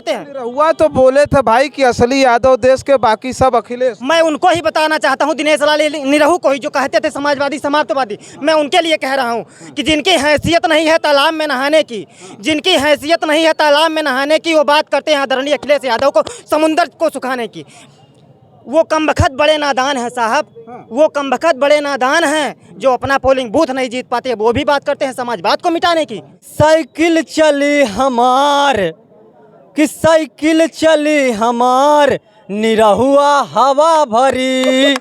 करते हैं। हुआ तो बोले थे भाई कि असली यादव देश के, बाकी सब अखिलेश। मैं उनको ही बताना चाहता हूँ, दिनेश लाल निरहू को ही, जो कहते थे समाजवादी समाप्तवादी। मैं उनके लिए कह रहा हूँ कि जिनकी हैसियत नहीं है तालाब में नहाने की, जिनकी हैसियत नहीं है तालाब में नहाने की, वो बात करते हैं आदरणीय अखिलेश यादव को समुंदर को सुखाने की। वो कमबख्त बड़े नादान हैं साहब, वो कमबख्त बड़े नादान हैं जो अपना पोलिंग बूथ नहीं जीत पाते। वो भी बात करते हैं समाजवाद को मिटाने की। साइकिल चली हमार कि साइकिल चली हमार, निरहुआ हवा भरी।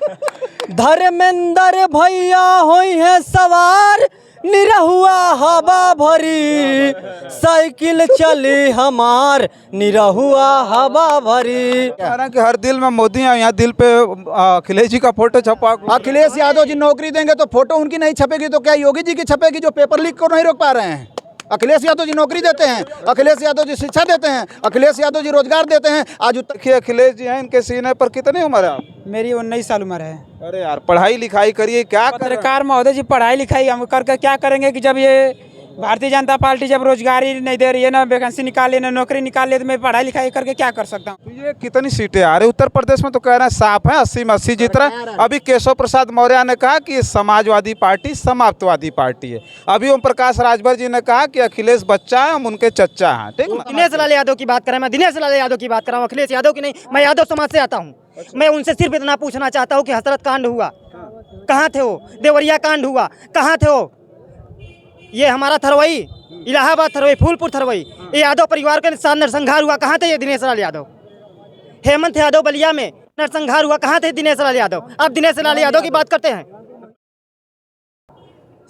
धर्मेंद्र भैया होई है सवार, निरहुआ हवा भरी। साइकिल चली हमार, निरहुआ हवा भरी। कह रहे हैं कि हर दिल में मोदी है, यहाँ दिल पे अखिलेश जी का फोटो छपा। अखिलेश यादव जी नौकरी देंगे तो फोटो उनकी नहीं छपेगी तो क्या योगी जी की छपेगी, जो पेपर लीक को नहीं रोक पा रहे हैं। अखिलेश यादव जी नौकरी देते हैं, अखिलेश यादव जी शिक्षा देते हैं, अखिलेश यादव जी रोजगार देते हैं। आज देखिए अखिलेश जी हैं, इनके सीने पर कितनी उम्र है आप? मेरी 19 साल उम्र है। अरे यार पढ़ाई लिखाई करिए, क्या कर रहे हैं? पत्रकार महोदय जी, पढ़ाई लिखाई हम करके क्या करेंगे कि जब ये भारतीय जनता पार्टी जब रोजगार ही नहीं दे रही है, ना वैकेंसी निकाले, ना नौकरी निकाले, तो मैं पढ़ाई लिखाई करके क्या कर सकता हूँ। तो ये कितनी सीटें आ रही उत्तर प्रदेश में? तो कह रहे हैं साफ है, 80 में 80 जीत रहा है। अभी केशव प्रसाद मौर्य ने कहा कि समाजवादी पार्टी समाप्तवादी पार्टी है। अभी ओम प्रकाश राजभर जी ने कहा कि अखिलेश बच्चा है, हम उनके चच्चा हैं। ठीक ना? दिनेश लाल यादव की बात करें, मैं दिनेश लाल यादव की बात कर रहा हूँ, अखिलेश यादव की नहीं। मैं यादव समाज से आता हूँ। मैं उनसे सिर्फ इतना पूछना चाहता हूँ कि हसरत कांड हुआ, कहाँ थे वो? देवरिया कांड हुआ, कहाँ थे वो? ये हमारा थरवई, इलाहाबाद थरवई, फूलपुर थरवई, ये यादव परिवार के साथ नरसंहार हुआ, कहाँ थे ये दिनेश लाल यादव? हेमंत यादव बलिया में नरसंहार हुआ, कहाँ थे दिनेश लाल यादव? आप दिनेश लाल यादव की बात करते हैं।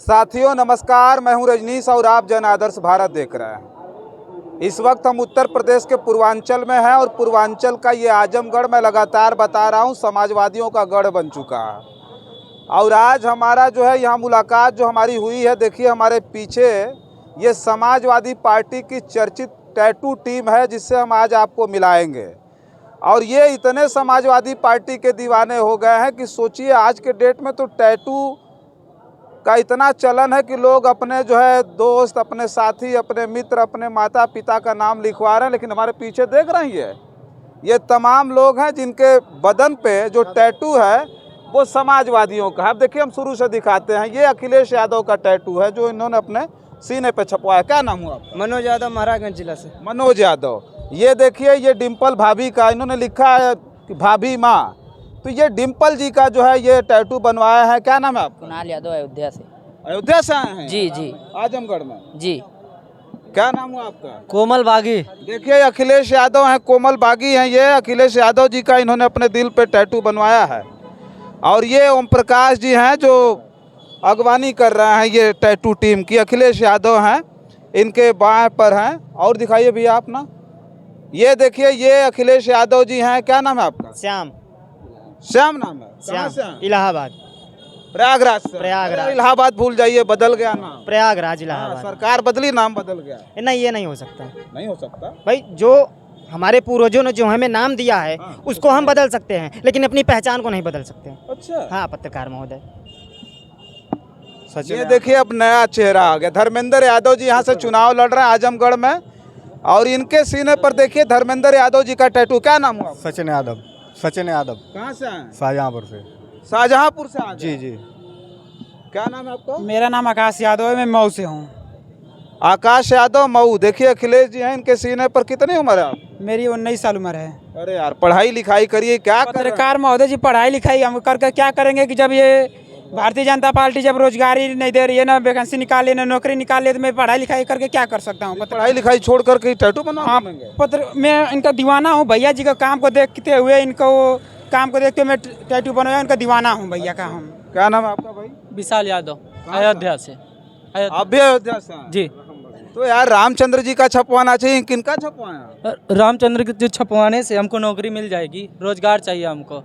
साथियों नमस्कार, मैं हूं रजनीश और आप जन आदर्श भारत देख रहे हैं। इस वक्त हम उत्तर प्रदेश के पूर्वांचल में हैं और पूर्वांचल का ये आजमगढ़ मैं लगातार बता रहा हूं समाजवादियों का गढ़ बन चुका है। और आज हमारा जो है यहाँ मुलाकात जो हमारी हुई है, देखिए हमारे पीछे ये समाजवादी पार्टी की चर्चित टैटू टीम है जिससे हम आज आपको मिलाएंगे। और ये इतने समाजवादी पार्टी के दीवाने हो गए हैं कि सोचिए आज के डेट में तो टैटू का इतना चलन है कि लोग अपने जो है दोस्त, अपने साथी, अपने मित्र, अपने माता पिता का नाम लिखवा रहे हैं। लेकिन हमारे पीछे देख रही है ये तमाम लोग हैं जिनके बदन पे जो टैटू है वो समाजवादियों का है। अब देखिए हम शुरू से दिखाते हैं, ये अखिलेश यादव का टैटू है जो इन्होंने अपने सीने पे छपवाया। क्या नाम हुआ आपका? मनोज यादव, महाराजगंज जिला से। मनोज यादव। ये देखिए ये डिम्पल भाभी का, इन्होंने लिखा है कि भाभी माँ। तो ये डिम्पल जी का जो है ये टैटू बनवाया है। क्या नाम है आपका? कुणाल यादव, अयोध्या से। अयोध्या से आए हैं? जी जी। आजमगढ़ में। जी। क्या नाम हुआ आपका? कोमल बागी। देखिए अखिलेश यादव हैं, कोमल बागी हैं। ये अखिलेश यादव जी का इन्होंने अपने दिल पे टैटू बनवाया है। और ये ओम प्रकाश जी हैं जो अगवानी कर रहे हैं ये टैटू टीम की। अखिलेश यादव हैं, इनके बाएं पर हैं। और दिखाइए भैया अपना। ये देखिए ये अखिलेश यादव जी हैं। क्या नाम है आपका? श्याम। श्याम नाम है? कहाँ से श्याम, हैं? इलाहाबाद। प्रयागराज से। प्रयागराज। अरे इलाहाबाद भूल जाइए, बदल गया नाम। प्रयागराज, हाँ, इलाहाबाद। सरकार बदली, नाम बदल गया। नहीं, ये नहीं हो सकता नहीं हो सकता भाई। जो हमारे पूर्वजों ने जो हमें नाम दिया है उसको हम बदल सकते हैं, लेकिन अपनी पहचान को नहीं बदल सकते। अच्छा। हाँ पत्रकार महोदय। ये देखिए अब नया चेहरा आ गया। धर्मेंद्र यादव जी यहाँ से चुनाव लड़ रहे हैं आजमगढ़ में और इनके सीने पर देखिए धर्मेंद्र यादव जी का टैटू। क्या नाम हुआ? सचिन यादव। सचिन यादव। कहाँ से आए? शाहजहाँपुर से। शाहजहाँपुर से आए? जी जी। क्या नाम है आपका? मेरा नाम आकाश यादव है, मैं मऊ से हूँ। आकाश यादव, मऊ। देखिए अखिलेश जी हैं, इनके सीने पर कितनी उम्र है आप? मेरी 19 साल उम्र है। अरे यार पढ़ाई लिखाई करिए, क्या कर रहे हैं? पत्रकार महोदय जी, पढ़ाई लिखाई हम करके क्या करेंगे कि जब ये भारतीय जनता पार्टी जब रोजगार ही नहीं दे रही है, ना वैकेंसी निकाले, ना नौकरी निकाले, तो मैं पढ़ाई लिखाई करके क्या कर सकता हूँ। पढ़ाई लिखाई छोड़ करके टैटू हाँ, बनवाएंगे? मैं इनका दीवाना हूँ। भैया जी का काम को देखते हुए, इनको काम को देखते हुए मैं टैटू बनवाया, उनका दीवाना हूँ भैया का हम। क्या नाम है आपका भाई? विशाल यादव, अयोध्या से। आप भी अयोध्या से हैं? जी। तो यार रामचंद्र जी का छपवाना चाहिए, किनका छपवाया? रामचंद्र के जो छपवाने से हमको नौकरी मिल जाएगी, रोजगार चाहिए हमको।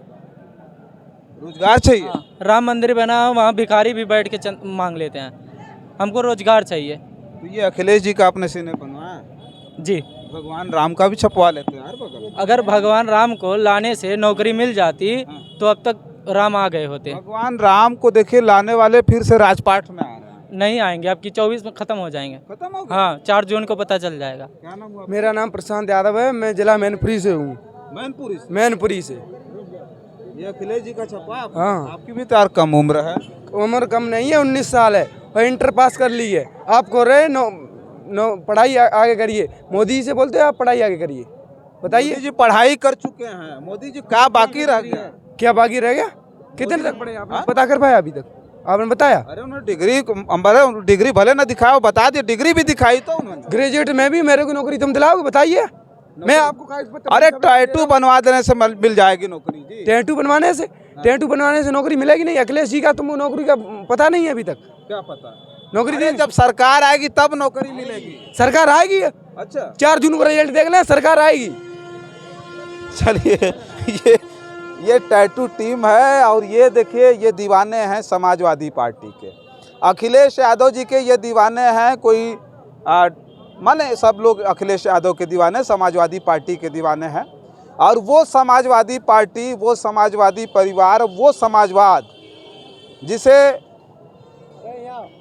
रोजगार चाहिए? हाँ, राम मंदिर बना, वहाँ भिखारी भी बैठ के मांग लेते हैं, हमको रोजगार चाहिए। तो ये अखिलेश जी का अपने सीने बनवाया? जी। भगवान राम का भी छपवा लेते हैं यार बगल। अगर भगवान राम को लाने से नौकरी मिल जाती तो अब तक राम आ गए होते। भगवान राम को देखिए लाने वाले फिर से राजपाट में आ रहे हैं। नहीं आएंगे, अब की 24 में ख़त्म हो जाएंगे। खत्म हो गया? हाँ, 4 जून को पता चल जाएगा। क्या नाम हुआ? मेरा नाम प्रशांत यादव है, मैं जिला मैनपुरी से हूँ। मैनपुरी से? मैनपुरी से। ये अखिलेश जी का छपा है? हाँ। आपकी भी तो यार कम उम्र है। उम्र कम नहीं है, 19 साल है और इंटर पास कर ली है। आप कह रहे नो पढ़ाई आगे करिए, मोदी जी से बोलते हैं आप पढ़ाई आगे करिए। बताइए मोदी जी पढ़ाई कर चुके हैं, मोदी जी क्या बाकी रह गया? क्या बाकी रह गया? कितने तक पढ़े आपने पता कर पाया अभी तक? आपने बताया? अरे उन्होंने डिग्री भले ना दिखाया, बता दिया, डिग्री भी दिखाई तो उन्होंने। ग्रेजुएट में भी मेरे को नौकरी तुम दिलाओगे? बताइए, मैं आपको कागज पत्र। अरे टैटू बनवा देने से मिल जाएगी नौकरी जी। टैटू बनवाने से नौकरी मिलेगी नहीं। अखिलेश जी का तुमको नौकरी का पता नहीं है अभी तक? क्या पता? नौकरी अरे जब सरकार आएगी तब नौकरी मिलेगी। सरकार आएगी। अच्छा 4 जून को रिजल्ट देख लें, सरकार आएगी। चलिए, ये टैटू टीम है और ये देखिए, ये दीवाने हैं समाजवादी पार्टी के। अखिलेश यादव जी के ये दीवाने हैं। कोई माने सब लोग अखिलेश यादव के दीवाने, समाजवादी पार्टी के दीवाने हैं। और वो समाजवादी पार्टी, वो समाजवादी परिवार, वो समाजवाद जिसे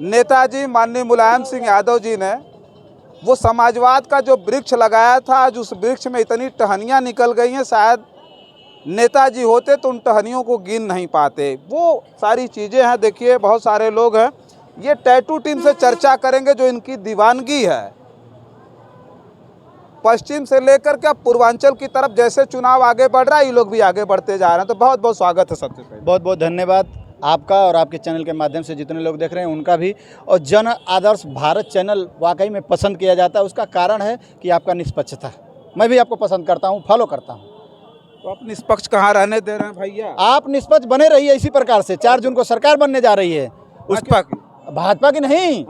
नेताजी माननीय मुलायम सिंह यादव जी ने, वो समाजवाद का जो वृक्ष लगाया था, आज उस वृक्ष में इतनी टहनियाँ निकल गई हैं, शायद नेताजी होते तो उन टहनियों को गिन नहीं पाते। वो सारी चीज़ें हैं। देखिए बहुत सारे लोग हैं। ये टैटू टीम से चर्चा करेंगे जो इनकी दीवानगी है। पश्चिम से लेकर के पूर्वांचल की तरफ जैसे चुनाव आगे बढ़ रहा है, ये लोग भी आगे बढ़ते जा रहे हैं। तो बहुत बहुत स्वागत है सबसे पहले। बहुत बहुत धन्यवाद आपका और आपके चैनल के माध्यम से जितने लोग देख रहे हैं उनका भी। और जन आदर्श भारत चैनल वाकई में पसंद किया जाता है। उसका कारण है कि आपका निष्पक्षता। मैं भी आपको पसंद करता हूँ, फॉलो करता हूँ। तो आप निष्पक्ष कहाँ रहने दे रहे हैं भैया? आप निष्पक्ष बने रहिए इसी प्रकार से। 4 जून को सरकार बनने जा रही है। भाजपा की नहीं,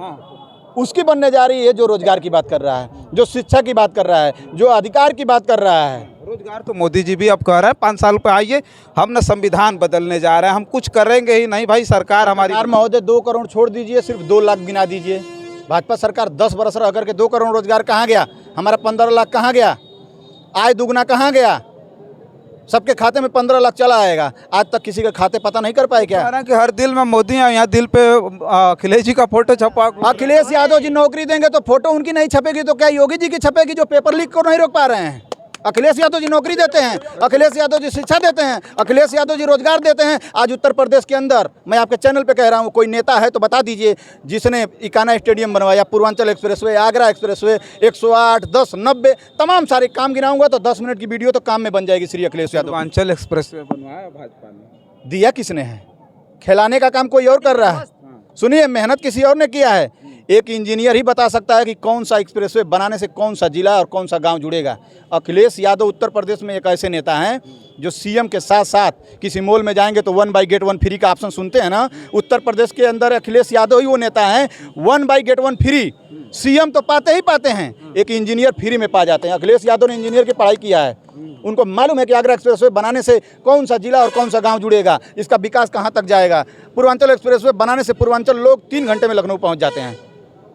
उसकी बनने जा रही है जो रोजगार की बात कर रहा है, जो शिक्षा की बात कर रहा है, जो अधिकार की बात कर रहा है। रोजगार तो मोदी जी भी अब कह रहे हैं 5 साल पे आइए, हम न संविधान बदलने जा रहे हैं, हम कुछ करेंगे ही नहीं। भाई सरकार हमारी महोदय 2 करोड़ छोड़ दीजिए, सिर्फ 2 लाख गिना दीजिए। भाजपा सरकार 10 बरस रह करके 2 करोड़ रोजगार कहाँ गया? हमारा 15 लाख कहाँ गया? आय दुगना कहाँ गया? सबके खाते में 15 लाख चला आएगा। आज तक किसी के खाते पता नहीं कर पाए क्या? कि हर दिल में मोदी है, यहाँ दिल पे अखिलेश जी का फोटो छपा। अखिलेश यादव जी नौकरी देंगे तो फोटो उनकी नहीं छपेगी तो क्या योगी जी की छपेगी जो पेपर लीक को नहीं रोक पा रहे हैं? अखिलेश यादव जी नौकरी देते हैं, अखिलेश यादव जी शिक्षा देते हैं, अखिलेश यादव जी रोजगार देते हैं। आज उत्तर प्रदेश के अंदर, मैं आपके चैनल पे कह रहा हूँ, कोई नेता है तो बता दीजिए जिसने इकाना स्टेडियम बनवाया, पूर्वांचल एक्सप्रेसवे, आगरा एक्सप्रेसवे, 108, 10, 90 तमाम सारे काम गिनाऊंगा तो 10 मिनट की वीडियो तो काम में बन जाएगी। श्री अखिलेश यादव पूर्वांचल एक्सप्रेसवे बनवाया भाजपा ने, दिया किसने है? खिलाने का काम कोई और कर रहा है। सुनिए, मेहनत किसी और ने किया है। एक इंजीनियर ही बता सकता है कि कौन सा एक्सप्रेसवे बनाने से कौन सा जिला और कौन सा गांव जुड़ेगा। अखिलेश यादव उत्तर प्रदेश में एक ऐसे नेता हैं जो सीएम के साथ साथ किसी मॉल में जाएंगे तो 1 बाई गेट 1 फ्री का ऑप्शन सुनते हैं ना। उत्तर प्रदेश के अंदर अखिलेश यादव ही वो नेता हैं, 1 बाई गेट 1 फ्री। सीएम तो पाते ही पाते हैं, एक इंजीनियर फ्री में पा जाते हैं। अखिलेश यादव ने इंजीनियर की पढ़ाई किया है। उनको मालूम है कि आगरा एक्सप्रेसवे बनाने से कौन सा जिला और कौन सा गांव जुड़ेगा, इसका विकास कहां तक जाएगा। पूर्वांचल एक्सप्रेसवे बनाने से पूर्वांचल लोग 3 घंटे में लखनऊ पहुंच जाते हैं।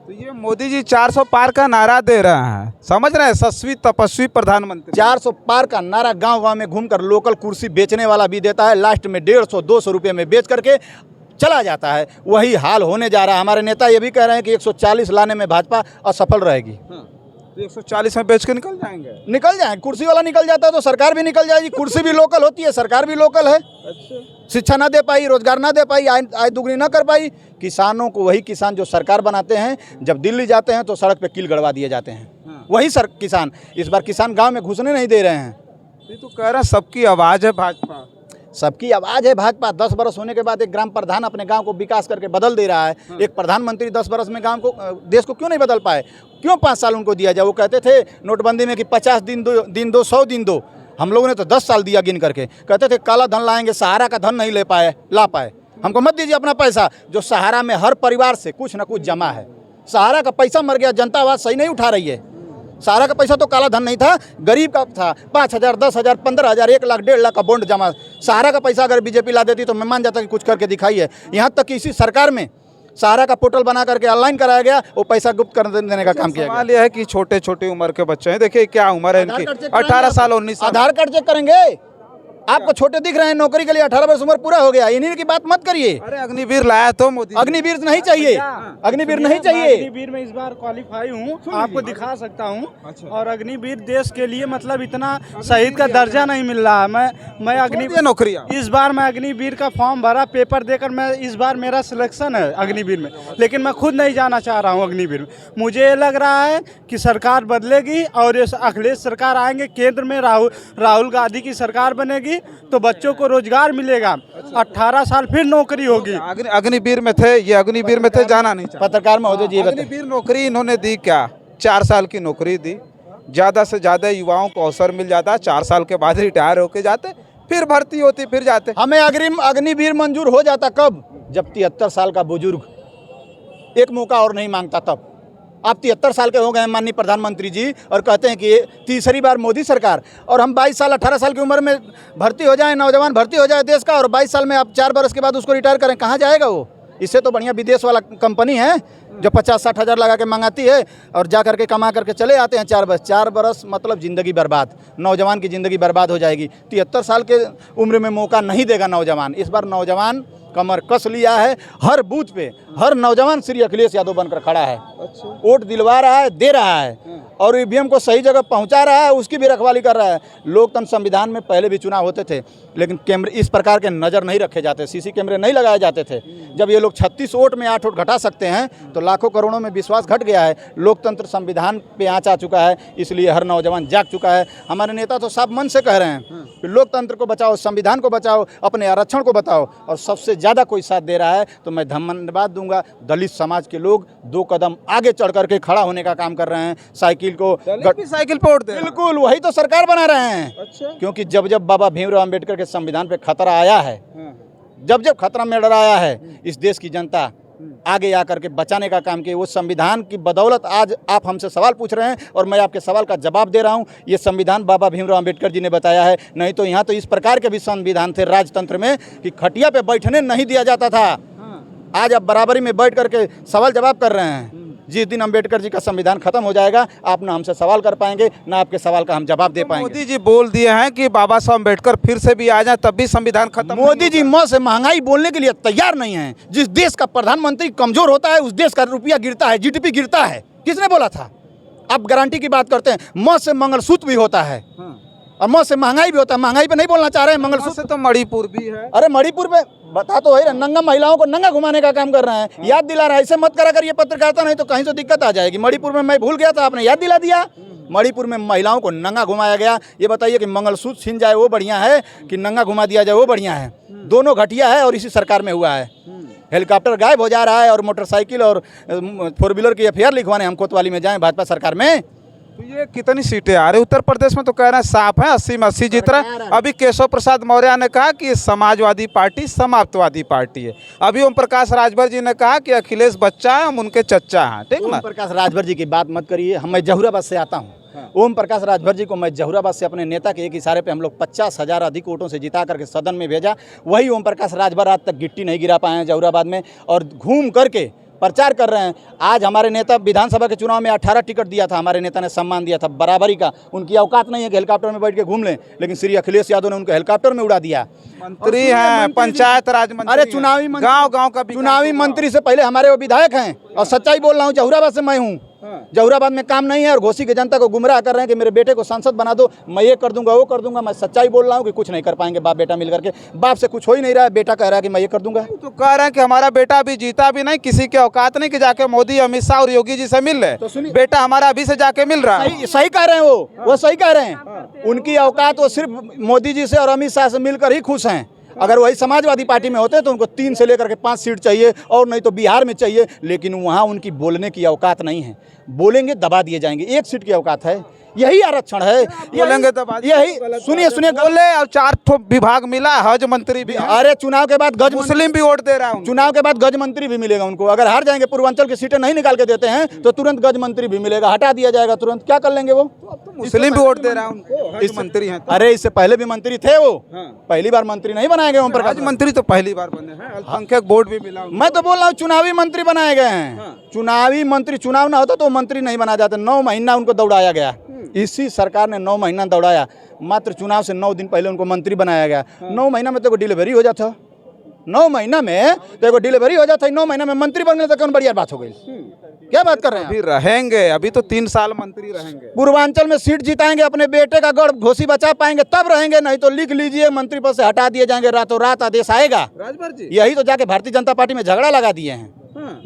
तो ये मोदी जी 400 पार का नारा दे रहे हैं, समझ रहे हैं? यशस्वी तपस्वी प्रधानमंत्री। 400 पार का नारा गांव गांव में घूमकर लोकल कुर्सी बेचने वाला भी देता है, लास्ट में 150-200 रुपये में बेच करके चला जाता है। वही हाल होने जा रहा है। हमारे नेता ये भी कह रहे हैं कि 140 लाने में भाजपा असफल रहेगी। तो 140 में बेच के निकल जाएंगे? निकल जाएंगे। कुर्सी वाला निकल जाता है तो सरकार भी निकल जाएगी। कुर्सी भी लोकल होती है, सरकार भी लोकल है। शिक्षा ना दे पाई, रोजगार ना दे पाई, आय दुगनी ना कर पाई। किसानों को, वही किसान जो सरकार बनाते हैं, जब दिल्ली जाते हैं तो सड़क पे कील गड़वा दिए जाते हैं। वही किसान, इस बार किसान गांव में घुसने नहीं दे रहे हैं। तो कह रहा सबकी आवाज़ है भाजपा, सबकी आवाज़ है भाजपा। 10 बरस होने के बाद एक ग्राम प्रधान अपने गांव को विकास करके बदल दे रहा है। एक प्रधानमंत्री 10 बरस में गांव को, देश को क्यों नहीं बदल पाए? क्यों 5 साल उनको दिया जाए? वो कहते थे नोटबंदी में कि 50 दिन दो, 100 दिन दो। हम लोगों ने तो 10 साल दिया गिन करके। कहते थे काला धन लाएंगे, सहारा का धन नहीं ला पाए। हमको मत दीजिए अपना पैसा, जो सहारा में हर परिवार से कुछ ना कुछ जमा है। सहारा का पैसा मर गया, जनता आवाज़ सही नहीं उठा रही है। सहारा का पैसा तो काला धन नहीं था, गरीब का था। 5,000, 10,000, 15,000, 1 लाख, 1.5 लाख का बॉन्ड जमा। सहारा का पैसा अगर बीजेपी ला देती तो मैं मान जाता कि कुछ करके दिखाई है। यहाँ तक कि इसी सरकार में सहारा का पोर्टल बना करके ऑनलाइन कराया गया, वो पैसा गुप्त कर देने का काम किया गया। सवाल यह है कि छोटे छोटे उम्र के बच्चे हैं, देखिए क्या उम्र है इनकी, 18 साल 19 साल। आधार कार्ड चेक करेंगे, आपको छोटे दिख रहे हैं, नौकरी के लिए 18 वर्ष उम्र पूरा हो गया, इन्हीं की बात मत करिए। अरे अग्निवीर लाया तो मोदी ने। अग्निवीर नहीं चाहिए, अग्निवीर नहीं चाहिए। अग्निवीर में इस बार क्वालिफाई हूँ, आपको दिखा सकता हूँ। और अग्निवीर देश के लिए मतलब इतना शहीद का दर्जा नहीं मिल रहा है। मैं ये नौकरियां इस बार मैं अग्निवीर का फॉर्म भरा, पेपर देकर मैं इस बार मेरा सिलेक्शन है अग्निवीर में, लेकिन मैं खुद नहीं जाना चाह रहा हूँ अग्निवीर में। मुझे ये लग रहा है कि सरकार बदलेगी और ये अखिलेश सरकार आएंगे, केंद्र में राहुल गांधी की सरकार बनेगी तो बच्चों को रोजगार मिलेगा। 18 साल फिर नौकरी होगी। अग्निवीर में थे, ये अग्निवीर में थे, जाना नहीं चाहते। पत्रकार महोदय जी, अग्निवीर नौकरी इन्होंने दी क्या? 4 साल की नौकरी दी, ज़्यादा से ज़्यादा युवाओं को अवसर मिल जाता, 4 साल के बाद रिटायर होके जाते, फिर भर्ती होती, फिर जाते। हमें अग्निवीर मंजूर हो जाता कब? जब 73 साल का बुजुर्ग एक मौका और नहीं मांगता तब। आप 73 साल के हो गए हैं माननीय प्रधानमंत्री जी, और कहते हैं कि ये तीसरी बार मोदी सरकार, और हम 22 साल 18 साल की उम्र में भर्ती हो जाएं, नौजवान भर्ती हो जाए देश का, और 22 साल में आप 4 बरस के बाद उसको रिटायर करें, कहाँ जाएगा वो? इससे तो बढ़िया विदेश वाला कंपनी है जो 50-60 हज़ार लगा के मंगाती है और जा करके कमा करके चले आते हैं 4 बरस मतलब ज़िंदगी बर्बाद, नौजवान की ज़िंदगी बर्बाद हो जाएगी। 73 साल के उम्र में मौका नहीं देगा नौजवान। इस बार नौजवान कमर कस लिया है, हर बूथ पे हर नौजवान श्री अखिलेश यादव बनकर खड़ा है। वोट दिलवा रहा है, दे रहा है, और ईवीएम को सही जगह पहुंचा रहा है, उसकी भी रखवाली कर रहा है। लोकतंत्र संविधान में पहले भी चुनाव होते थे, लेकिन कैमरे इस प्रकार के नज़र नहीं रखे जाते, सीसी कैमरे नहीं लगाए जाते थे। जब ये लोग 36 वोट में 8 वोट घटा सकते हैं तो लाखों करोड़ों में विश्वास घट गया है। लोकतंत्र संविधान पे आँच आ चुका है, इसलिए हर नौजवान जाग चुका है। हमारे नेता तो साफ मन से कह रहे हैं कि लोकतंत्र को बचाओ, संविधान को बचाओ, अपने आरक्षण को बचाओ, और सबसे ज़्यादा कोई साथ दे रहा है तो मैं धन्यवाद दूंगा। दलित समाज के लोग 2 कदम आगे चढ़ करके खड़ा होने का काम कर रहे हैं। साइकिल को साइकिल पे वोट दे, बिल्कुल वही तो सरकार बना रहे हैं। क्योंकि जब जब बाबा भीमराव अंबेडकर के संविधान पे खतरा आया है, जब जब खतरा में डराया है, इस देश की जनता आगे आकर के बचाने का काम किया। वो संविधान की बदौलत आज आप हमसे सवाल पूछ रहे हैं और मैं आपके सवाल का जवाब दे रहा हूं। ये संविधान बाबा भीमराव अंबेडकर जी ने बताया है, नहीं तो यहाँ तो इस प्रकार के भी संविधान थे राजतंत्र में कि खटिया पे बैठने नहीं दिया जाता था। आज आप बराबरी में बैठ करके सवाल जवाब कर रहे हैं। जिस दिन अंबेडकर जी का संविधान खत्म हो जाएगा, आप ना हमसे सवाल कर पाएंगे, ना आपके सवाल का हम जवाब दे पाएंगे। मोदी जी बोल दिए हैं कि बाबा साहब अम्बेडकर फिर से भी आ जाए तब भी संविधान खत्म। मोदी जी मुंह से महंगाई बोलने के लिए तैयार नहीं है। जिस देश का प्रधानमंत्री कमजोर होता है उस देश का रुपया गिरता है, जीडीपी गिरता है। किसने बोला था? आप गारंटी की बात करते हैं, मुंह से मंगलसूत्र भी होता है और मुंह से महंगाई भी होता है। महंगाई पे नहीं बोलना चाह रहे हैं, मंगलसूत्र से तो मणिपुर भी है। अरे मणिपुर में बता तो है, नंगा महिलाओं को नंगा घुमाने का काम कर रहे हैं। याद दिला रहा है, ऐसे मत करा करिए पत्रकारिता, नहीं तो कहीं से दिक्कत आ जाएगी। मणिपुर में मैं भूल गया था, आपने याद दिला दिया। मणिपुर में महिलाओं को नंगा घुमाया गया। ये बताइए कि मंगलसूत्र छीन जाए वो बढ़िया है कि नंगा घुमा दिया जाए वो बढ़िया है? दोनों घटिया है और इसी सरकार में हुआ है। हेलीकॉप्टर गायब हो जा रहा है और मोटरसाइकिल और 4 व्हीलर की एफआईआर लिखवाने हम कोतवाली में जाएं भाजपा सरकार में। तो ये कितनी सीटें आ रही? उत्तर प्रदेश में तो कह रहे हैं साफ है, 80 में 80 जीत रहा है। अभी केशव प्रसाद मौर्य ने कहा कि समाजवादी पार्टी समाप्तवादी पार्टी है। अभी ओम प्रकाश राजभर जी ने कहा कि अखिलेश बच्चा है, हम उनके चच्चा हैं। ठीक ना? ओम प्रकाश राजभर जी की बात मत करिए। मैं जहुराबाद से आता हूँ। ओम प्रकाश राजभर जी को मैं जहुराबाद से अपने नेता के एक इशारे पे हम लोग 50,000 अधिक वोटों से जिता करके सदन में भेजा। वही ओम प्रकाश राजभर आज तक गिट्टी नहीं गिरा पाए हैं जहुराबाद में और घूम करके प्रचार कर रहे हैं। आज हमारे नेता विधानसभा के चुनाव में 18 टिकट दिया था, हमारे नेता ने सम्मान दिया था बराबरी का। उनकी औकात नहीं है कि हेलीकॉप्टर में बैठ के घूम लें, लेकिन श्री अखिलेश यादव ने उनको हेलीकॉप्टर में उड़ा दिया। मंत्री हैं, पंचायत राज मंत्री। अरे चुनावी गांव का चुनावी मंत्री से पहले हमारे वो विधायक हैं। और सच्चाई बोल रहा हूँ, जहुराबाद से मैं हूँ। जहुराबाद में काम नहीं है और घोसी की जनता को गुमराह कर रहे हैं कि मेरे बेटे को सांसद बना दो, मैं ये कर दूंगा वो कर दूंगा। मैं सच्चाई बोल रहा हूँ कि कुछ नहीं कर पाएंगे बाप बेटा मिलकर के। बाप से कुछ हो ही नहीं रहा है, बेटा कह रहा है कि मैं ये कर दूंगा। तो कह रहे हैं कि हमारा बेटा अभी जीता भी नहीं, किसी के औकात नहीं कि जाके मोदी अमित शाह और योगी जी से मिल रहे। तो सुनिए, बेटा हमारा अभी से जाके मिल रहा है। सही कह रहे हैं वो सही कह रहे हैं। उनकी औकात वो सिर्फ मोदी जी से और अमित शाह से मिलकर ही खुश हैं। अगर वही समाजवादी पार्टी में होते तो उनको 3 से लेकर के 5 सीट चाहिए और नहीं तो बिहार में चाहिए, लेकिन वहाँ उनकी बोलने की औकात नहीं है। बोलेंगे दबा दिए जाएंगे। 1 सीट की औकात है, यही आरक्षण है। बोलेंगे दबा यही सुनिए बोले और 4 ठो विभाग मिला, हज मंत्री भी। अरे चुनाव के बाद मुस्लिम भी वोट दे रहा हूँ। चुनाव के बाद गज मंत्री भी मिलेगा उनको। अगर हार जाएंगे, पूर्वांचल की सीटें नहीं निकाल के देते हैं तो तुरंत गज मंत्री भी मिलेगा, हटा दिया जाएगा तुरंत। क्या कर लेंगे वो? मुस्लिम भी वोट दे रहा है उनको, हज मंत्री हैं। अरे इससे पहले भी मंत्री थे वो, पहली बार मंत्री नहीं बनाए गए ओम प्रकाश। हज मंत्री तो पहली बार बने हैं, अल्पसंख्यक वोट भी मिला। मैं तो बोल रहा हूँ चुनावी मंत्री बनाए गए हैं। चुनावी मंत्री, चुनाव ना होता तो मंत्री नहीं बना जाते। 9 महीना उनको दौड़ाया गया इसी सरकार ने 9 महीना दौड़ाया, मात्र चुनाव से 9 दिन पहले उनको मंत्री बनाया गया। 9 महीना में तो को डिलीवरी हो जाता, 9 महीना में तो को डिलीवरी हो जाता है, 9 महीना में मंत्री बन गए तो कौन बढ़िया बात हो गई। क्या बात कर रहे हैं? अभी रहेंगे, अभी तो 3 साल मंत्री रहेंगे। पूर्वांचल में सीट जिताएंगे, अपने बेटे का गढ़ घोसी बचा पाएंगे तब रहेंगे, नहीं तो लिख लीजिए मंत्री पद से हटा दिए जाएंगे, रातों रात आदेश आएगा। राजभर जी यही तो जाके भारतीय जनता पार्टी में झगड़ा लगा दिए हैं,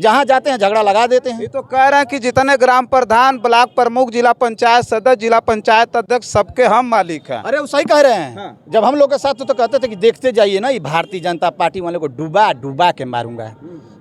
जहां जाते हैं झगड़ा लगा देते हैं। ये तो कह रहे हैं कि जितने ग्राम प्रधान, ब्लॉक प्रमुख, जिला पंचायत सदस्य, जिला पंचायत अध्यक्ष, सबके हम मालिक हैं। अरे वो सही कह रहे हैं। जब हम लोग के साथ तो कहते थे कि देखते जाइए ना, ये भारतीय जनता पार्टी वाले को डुबा डुबा के मारूंगा,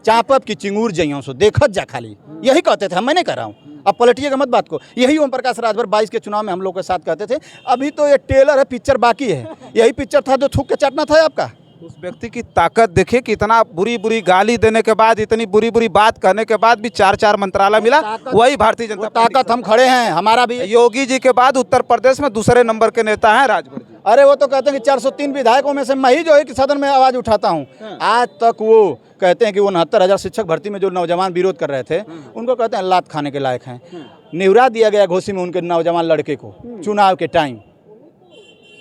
चापप की चिंगूर जइयों सो देखत जा खाली, यही कहते थे। मैं नहीं कह रहा हूँ, अब पलटिएगा मत बात को। यही ओम प्रकाश राजभर 22 के चुनाव में हम लोग के साथ कहते थे। अभी तो ये टेलर है, पिक्चर बाकी है। यही पिक्चर था जो थूक के चाटना था आपका। उस व्यक्ति की ताकत देखिए कि इतना बुरी बुरी गाली देने के बाद, इतनी बुरी बुरी बात कहने के बाद भी 4 मंत्रालय मिला। वही भारतीय जनता पार्टी ताकत हम खड़े हैं, हमारा भी। योगी जी के बाद उत्तर प्रदेश में दूसरे नंबर के नेता हैं राजभर जी। अरे वो तो कहते हैं कि 403 विधायकों में से मैं ही जो है कि सदन में आवाज उठाता हूँ। आज तक वो कहते हैं कि वो 69,000 शिक्षक भर्ती में जो नौजवान विरोध कर रहे थे, उनको कहते हैं लात खाने के लायक हैं। निवरा दिया गया घोसी में उनके नौजवान लड़के को चुनाव के टाइम।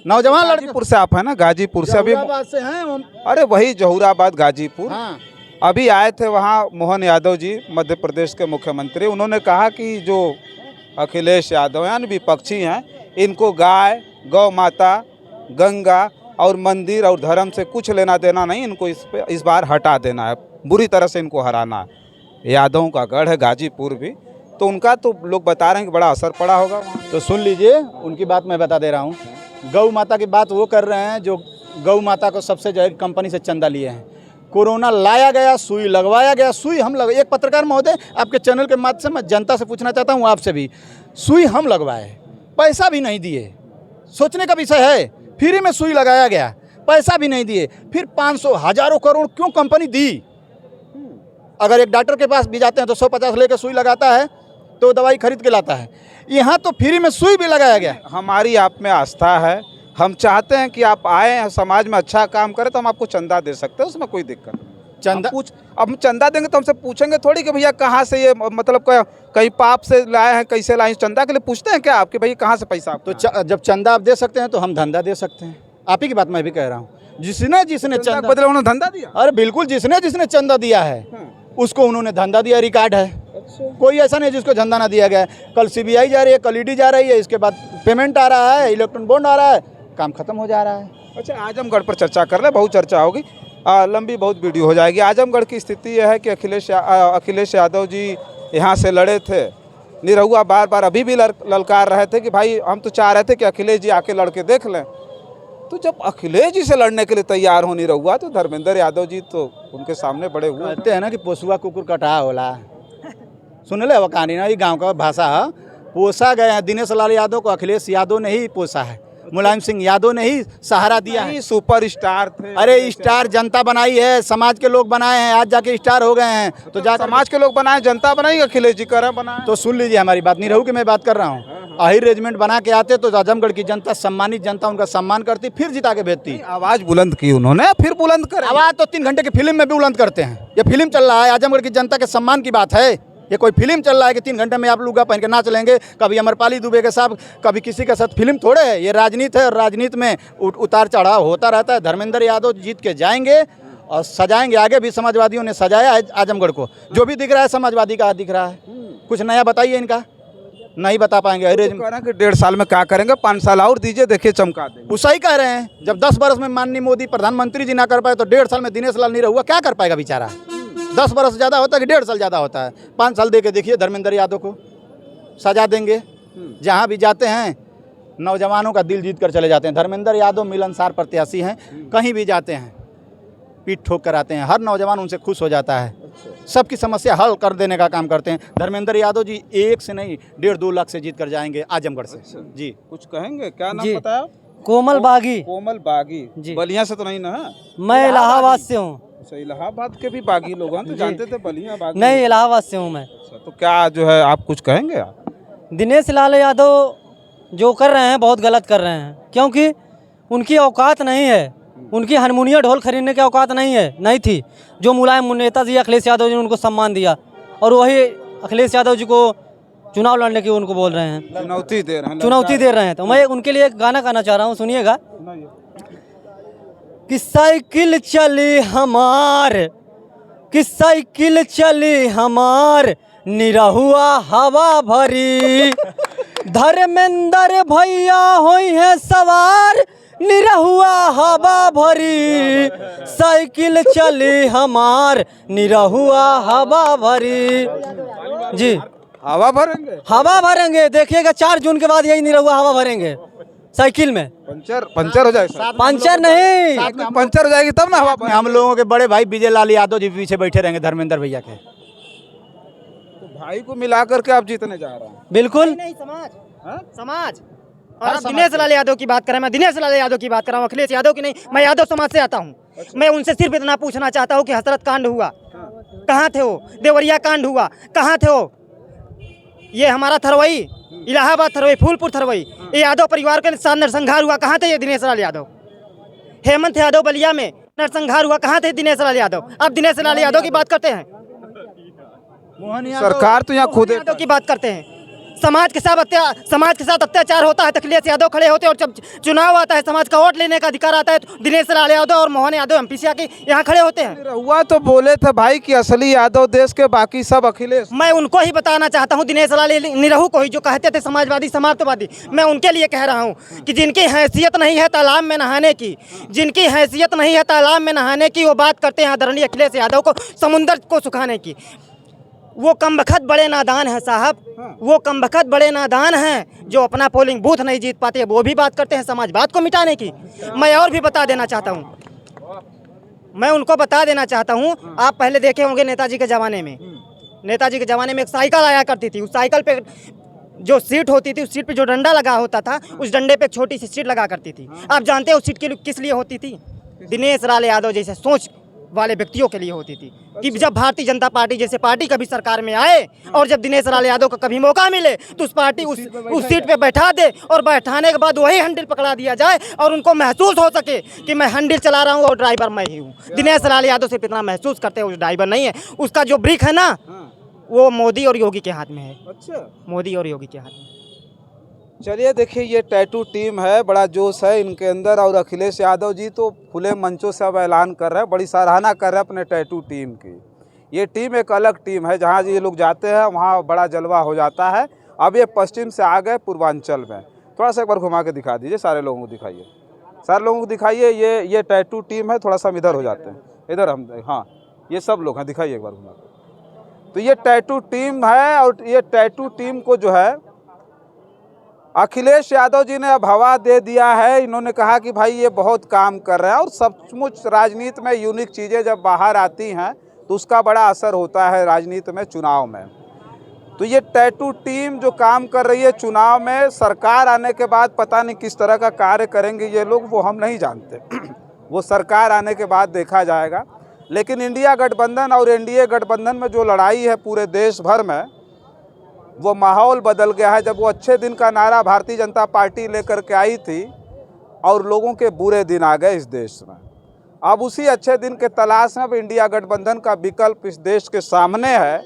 नौजवान लड़के गाजीपुर से आप है ना, गाजीपुर से अभी से हैं हम। अरे वही जहूराबाद गाजीपुर। हाँ। अभी आए थे वहाँ मोहन यादव जी, मध्य प्रदेश के मुख्यमंत्री। उन्होंने कहा कि जो अखिलेश यादव यानी विपक्षी हैं, इनको गाय, गौ माता, गंगा और मंदिर और धर्म से कुछ लेना देना नहीं, इनको इस बार हटा देना है, बुरी तरह से इनको हराना है। यादवों का गढ़ है गाजीपुर भी, तो उनका तो लोग बता रहे हैं कि बड़ा असर पड़ा होगा। तो सुन लीजिए, उनकी बात मैं बता दे रहा हूँ। गौ माता की बात वो कर रहे हैं जो गौ माता को सबसे जो है कंपनी से चंदा लिए हैं। कोरोना लाया गया, सुई लगवाया गया, सुई हम लग। एक पत्रकार महोदय, आपके चैनल के माध्यम से मैं जनता से पूछना चाहता हूँ, आपसे भी, सुई हम लगवाए, पैसा भी नहीं दिए। सोचने का विषय है, फ्री में सुई लगाया गया, पैसा भी नहीं दिए, फिर 500 हजारों करोड़ क्यों कंपनी दी? अगर एक डॉक्टर के पास भी जाते हैं तो 150 लेकर सुई लगाता है, तो दवाई खरीद के लाता है। यहाँ तो फ्री में सुई भी लगाया गया। हमारी आप में आस्था है, हम चाहते हैं कि आप आए, समाज में अच्छा काम करें, तो हम आपको चंदा दे सकते हैं, उसमें कोई दिक्कत नहीं। चंदा अब हम चंदा देंगे तो हमसे पूछेंगे थोड़ी कि भैया कहाँ से ये, मतलब कहीं पाप से लाए हैं, कैसे लाए हैं। चंदा के लिए पूछते हैं क्या आपके भाई कहाँ से पैसा? तो जब चंदा आप दे सकते हैं तो हम धंधा दे सकते हैं। आप ही की बात मैं भी कह रहा हूँ। जिसने चंदा बदले उन्होंने धंधा दिया। अरे बिल्कुल, जिसने चंदा दिया है उसको उन्होंने धंधा दिया, रिकॉर्ड है। कोई ऐसा नहीं जिसको धंधा ना दिया गया है। कल सीबीआई जा रही है, कल ईडी जा रही है, इसके बाद पेमेंट आ रहा है, इलेक्ट्रॉन बॉन्ड आ रहा है, काम खत्म हो जा रहा है। अच्छा, आजमगढ़ पर चर्चा कर ले, बहुत चर्चा होगी, लंबी बहुत वीडियो हो जाएगी। आजमगढ़ की स्थिति यह है कि अखिलेश यादव जी यहाँ से लड़े थे। निरहुआ बार बार अभी भी ललकार रहे थे कि भाई हम तो चाह रहे थे कि अखिलेश जी आके लड़के देख लें। तो जब अखिलेश जी से लड़ने के लिए तैयार हो निरहुआ, तो धर्मेंद्र यादव जी तो उनके सामने बड़े हुए। कहते हैं ना कि पोसुआ कुकुर कटा होला, सुन ले वो कहानी ना, ये गाँव का भाषा है। पोसा गए हैं दिनेश लाल यादव को, अखिलेश यादव ने ही पोसा है, मुलायम सिंह यादव ने ही सहारा दिया है। सुपर स्टार थे। अरे स्टार जनता बनाई है, समाज के लोग बनाए हैं, आज जाके स्टार हो गए हैं। तो जाकर समाज के लोग बनाए, जनता बनाई, अखिलेश जी कर बनाए। तो सुन लीजिए हमारी बात, निरहू की मैं बात कर रहा हूँ। आहिर रेजिमेंट बना के आते तो आजमगढ़ की जनता, सम्मानित जनता उनका सम्मान करती, फिर जिता के भेजती। आवाज बुलंद की उन्होंने, फिर बुलंद कर। आवाज तो 3 घंटे की फिल्म में भी बुलंद करते हैं। ये फिल्म चल रहा है, आजमगढ़ की जनता के सम्मान की बात है। ये कोई फिल्म चल रहा है कि 3 घंटे में आप लुगा पहन के नाच लेंगे, कभी अमरपाली दुबे के साथ, कभी किसी के साथ। फिल्म थोड़े है, ये राजनीति है, और राजनीति में उतार चढ़ाव होता रहता है। धर्मेंद्र यादव जीत के जाएंगे और सजाएंगे। आगे भी समाजवादियों ने सजाया है आजमगढ़ को, जो भी दिख रहा है समाजवादी का दिख रहा है। कुछ नया बताइए, इनका नहीं बता पाएंगे। कि 1.5 साल में क्या करेंगे, 5 साल और दीजिए, देखिए चमका देंगे। उसा ही कह रहे हैं। जब 10 वर्ष में माननीय मोदी प्रधानमंत्री जी ना कर पाए, तो 1.5 साल में दिनेश लाल निरहुआ क्या कर पाएगा बेचारा? 10 वर्ष ज़्यादा होता है कि 1.5 साल ज़्यादा होता है? 5 साल दे के देखिए, धर्मेंद्र यादव को सजा देंगे। जहाँ भी जाते हैं नौजवानों का दिल जीत कर चले जाते हैं। धर्मेंद्र यादव मिलनसार प्रत्याशी हैं, कहीं भी जाते हैं पीठ ठोक कर आते हैं, हर नौजवान उनसे खुश हो जाता है, सबकी समस्या हल कर देने का काम करते हैं। धर्मेंद्र यादव जी 1 से नहीं 1.5-2 लाख से जीत कर जाएंगे आजमगढ़ से। जी कुछ कहेंगे? क्या नाम बताया? कोमल बागी। कोमल बागी जी। बलिया से तो नहीं ना? मैं इलाहाबाद से हूँ। अच्छा, इलाहाबाद के भी बागी लोग हैं, तो जानते थे बलिया बागी। नहीं, इलाहाबाद से हूँ मैं। तो क्या जो है आप कुछ कहेंगे? आप दिनेश लाल यादव जो कर रहे हैं बहुत गलत कर रहे हैं, क्योंकि उनकी औकात नहीं है, उनकी हारमोनिया ढोल खरीदने की औकात नहीं थी। जो मुलायम नेता जी अखिलेश यादव जी ने उनको सम्मान दिया, और वही अखिलेश यादव जी को चुनाव लड़ने की उनको बोल रहे हैं, चुनौती दे रहे हैं, चुनौती दे रहे हैं। तो मैं उनके लिए एक गाना गाना चाह रहा हूँ, सुनिएगा। कि साइकिल चली हमार, कि साइकिल चली हमार, निरहुआ हवा भरी, धर्मेंद्र भैया होई है सवार, निरहुआ हवा भरी, साइकिल चली हमार, निरहुआ हवा भरी। जी, हवा भरेंगे, हवा भरेंगे। देखिएगा 4 जून के बाद यही निरहुआ हवा भरेंगे साइकिल में। पंचर हो जाएगा, पंचर नहीं, पंचर हो जाएगी तब ना हवा भरेंगे। हम लोगों के बड़े भाई विजय लाल यादव जी पीछे बैठे रहेंगे धर्मेंद्र भैया के। तो भाई को मिला करके आप जीतने जा रहे हैं। बिल्कुल नहीं, समाज। और आप दिनेश लाल यादव की बात करें, मैं दिनेश लाल यादव की बात कर रहा हूँ, अखिलेश यादव की नहीं। मैं यादव समाज से आता हूँ। मैं उनसे सिर्फ इतना पूछना चाहता हूँ कि हसरत कांड हुआ, कहाँ थे वो? देवरिया कांड हुआ, कहाँ थे वो? ये हमारा थरवई, इलाहाबाद थरवई, फूलपुर थरवई, ये यादव परिवार के साथ नरसंहार हुआ, कहाँ थे ये दिनेश लाल यादव? हेमंत यादव बलिया में नरसंहार हुआ, कहाँ थे दिनेश लाल यादव? आप दिनेश लाल यादव की बात करते हैं, सरकार तो यहाँ खुद यादव की बात करते हैं। समाज के साथ अत्याचार होता है तो अखिलेश यादव खड़े होते हैं, और जब चुनाव आता है, समाज का वोट लेने का अधिकार आता है, तो दिनेश लाल यादव और मोहन यादव एमपी से आके यहाँ खड़े होते हैं। हुआ तो बोले थे भाई कि असली यादव देश के, बाकी सब अखिलेश। मैं उनको ही बताना चाहता हूँ, दिनेश लाल निरहू को ही, जो कहते थे समाजवादी समाप्तवादी, मैं उनके लिए कह रहा हूँ कि जिनकी हैसियत नहीं है तालाब में नहाने की, जिनकी हैसियत नहीं है तालाब में नहाने की, वो बात करते हैं आदरणीय अखिलेश यादव को समुंदर को सुखाने की। वो कमबख्त बड़े नादान हैं साहब, वो कमबख्त बड़े नादान हैं जो अपना पोलिंग बूथ नहीं जीत पाते, वो भी बात करते हैं समाजवाद को मिटाने की। मैं और भी बता देना चाहता हूँ, मैं उनको बता देना चाहता हूँ, आप पहले देखे होंगे नेताजी के ज़माने में, नेताजी के ज़माने में एक साइकिल आया करती थी। उस साइकिल पे जो सीट होती थी, उस सीट पे जो डंडा लगा होता था, उस डंडे पे एक छोटी सी सीट लगा करती थी। आप जानते हैं उस सीट किस लिए होती थी? दिनेश लाल यादव जैसे सोच वाले व्यक्तियों के लिए होती थी कि जब भारतीय जनता पार्टी जैसे पार्टी कभी सरकार में आए और जब दिनेश लाल यादव को कभी मौका मिले तो उस पार्टी उस सीट पे बैठा दे, और बैठाने के बाद वही हैंडल पकड़ा दिया जाए और उनको महसूस हो सके कि मैं हैंडल चला रहा हूँ और ड्राइवर मैं ही हूँ। दिनेश लाल यादव सिर्फ इतना महसूस करते हैं, उस ड्राइवर नहीं है। उसका जो ब्रेक है ना, वो मोदी और योगी के हाथ में है। अच्छा, मोदी और योगी के हाथ में। चलिए देखिए, ये टैटू टीम है, बड़ा जोश है इनके अंदर, और अखिलेश यादव जी तो खुले मंचों से अब ऐलान कर रहे हैं, बड़ी सराहना कर रहे हैं अपने टैटू टीम की। ये टीम एक अलग टीम है, जहाँ ये लोग जाते हैं वहाँ बड़ा जलवा हो जाता है। अब ये पश्चिम से आ गए पूर्वांचल में। थोड़ा सा एक बार घुमा के दिखा दीजिए, सारे लोगों को दिखाइए, सारे लोगों को दिखाइए। ये टैटू टीम है, थोड़ा सा हम इधर हो जाते हैं, इधर हम, हाँ ये सब लोग हैं, दिखाइए एक बार घुमा के। तो ये टैटू टीम है, और ये टैटू टीम को जो है अखिलेश यादव जी ने अब हवा दे दिया है। इन्होंने कहा कि भाई ये बहुत काम कर रहे हैं, और सचमुच राजनीति में यूनिक चीज़ें जब बाहर आती हैं तो उसका बड़ा असर होता है राजनीति में, चुनाव में। तो ये टैटू टीम जो काम कर रही है चुनाव में, सरकार आने के बाद पता नहीं किस तरह का कार्य करेंगे ये लोग, वो हम नहीं जानते। वो सरकार आने के बाद देखा जाएगा। लेकिन इंडिया गठबंधन और एनडीए गठबंधन में जो लड़ाई है पूरे देश भर में, वो माहौल बदल गया है। जब वो अच्छे दिन का नारा भारतीय जनता पार्टी लेकर के आई थी और लोगों के बुरे दिन आ गए इस देश में, अब उसी अच्छे दिन के तलाश में अब इंडिया गठबंधन का विकल्प इस देश के सामने है।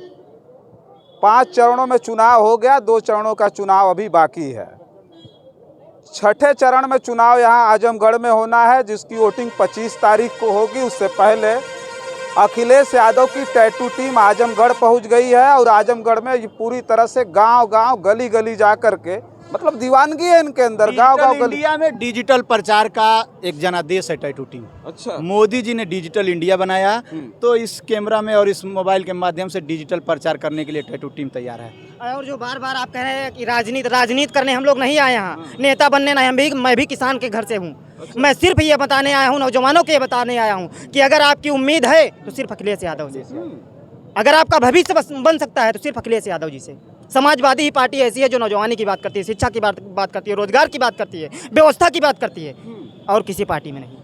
5 चरणों में चुनाव हो गया, 2 चरणों का चुनाव अभी बाकी है। 6ठे चरण में चुनाव यहाँ आजमगढ़ में होना है, जिसकी वोटिंग 25 तारीख को होगी। उससे पहले अखिलेश यादव की टैटू टीम आजमगढ़ पहुंच गई है, और आजमगढ़ में ये पूरी तरह से गांव-गांव, गली-गली जा कर के, मतलब दीवानगी है इनके अंदर, गांव-गांव गली। इंडिया में डिजिटल प्रचार का एक जनादेश है टैटू टीम। अच्छा, मोदी जी ने डिजिटल इंडिया बनाया, तो इस कैमरा में और इस मोबाइल के माध्यम से डिजिटल प्रचार करने के लिए टैटू टीम तैयार है। और जो बार-बार आप कह रहे हैं कि राजनीति करने हम लोग नहीं आए यहाँ, नेता बनने नहीं, मैं भी किसान के घर से हूँ। मैं सिर्फ ये बताने आया हूँ, नौजवानों को ये बताने आया हूँ कि अगर आपकी उम्मीद है तो सिर्फ अखिलेश यादव से, अगर आपका भविष्य बन सकता है तो सिर्फ अखिलेश यादव जी से। समाजवादी ही पार्टी ऐसी है जो नौजवानी की बात करती है, शिक्षा की बात करती है, रोजगार की बात करती है, व्यवस्था की बात करती है, और किसी पार्टी में नहीं।